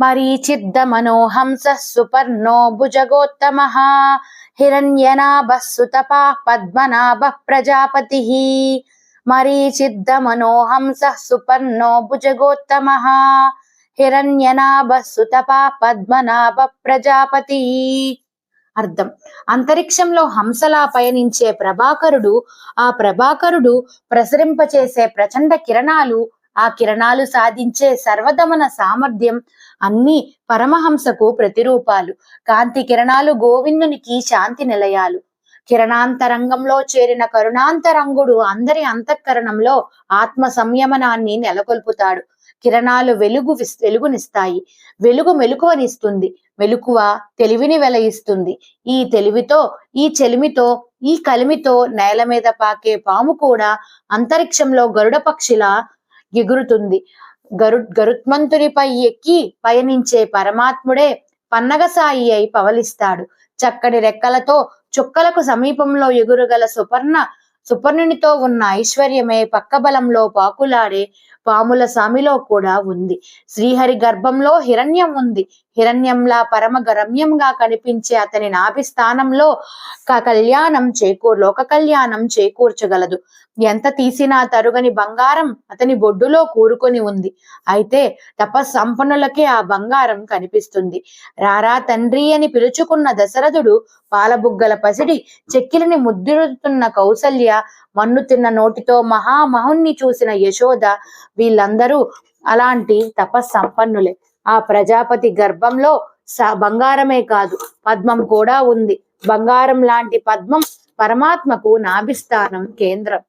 మరీచిద్దమనోహంస సుపర్ణో భుజగోత్తమః హిరణ్యనాభः సుతపా పద్మనాభ ప్రజాపతి. మరీచిద్దమనోహంస సుపర్ణో భుజగోత్తమః హిరణ్యనాభः సుతపా పద్మనాభ ప్రజాపతి. అర్థం: అంతరిక్షంలో హంసలా పయనించే ప్రభాకరుడు, ఆ ప్రభాకరుడు ప్రసరింపచేసే ప్రచండ కిరణాలు, ఆ కిరణాలు సాధించే సర్వదమన సామర్థ్యం అన్ని పరమహంసకు ప్రతిరూపాలు. కాంతి కిరణాలు గోవిందునికి శాంతి నిలయాలు. కిరణాంతరంగంలో చేరిన కరుణాంతరంగుడు అందరి అంతఃకరణంలో ఆత్మ సంయమనాన్ని నెలకొల్పుతాడు. కిరణాలు వెలుగునిస్తాయి, వెలుగు మెలకువనిస్తుంది, మెలకువ తెలివిని వెలయిస్తుంది. ఈ తెలివితో, ఈ చెలిమితో, ఈ కలిమితో నేల మీద పాకే పాము కూడా అంతరిక్షంలో గరుడ పక్షిలా ఎగురుతుంది. గరుత్మంతునిపై ఎక్కి పయనించే పరమాత్ముడే పన్నగసాయి అయి పవలిస్తాడు. చక్కని రెక్కలతో చుక్కలకు సమీపంలో ఎగురుగల సుపర్ణునితో ఉన్న ఐశ్వర్యమే పక్కబలంలో పాకులాడే పాముల సామిలో కూడా ఉంది. శ్రీహరి గర్భంలో హిరణ్యం ఉంది. హిరణ్యంలా పరమ గరమ్యంగా కనిపించే అతని నాభిస్థానంలో లోక కళ్యాణం చేకూర్చగలదు. ఎంత తీసినా తరుగని బంగారం అతని బొడ్డులో కూరుకొని ఉంది. అయితే తపస్సంపన్నులకే ఆ బంగారం కనిపిస్తుంది. రారా తండ్రి అని పిలుచుకున్న దశరథుడు, పాలబుగ్గల పసిడి చెక్కిలిని ముద్దురుతున్న కౌసల్య, మన్ను తిన్న నోటితో మహామహుణ్ణి చూసిన యశోద, వీళ్ళందరూ అలాంటి తపస్సంపన్నులే. ఆ ప్రజాపతి గర్భంలో బంగారమే కాదు, పద్మం కూడా ఉంది. బంగారం లాంటి పద్మం పరమాత్మకు నాభిస్థానం, కేంద్రం.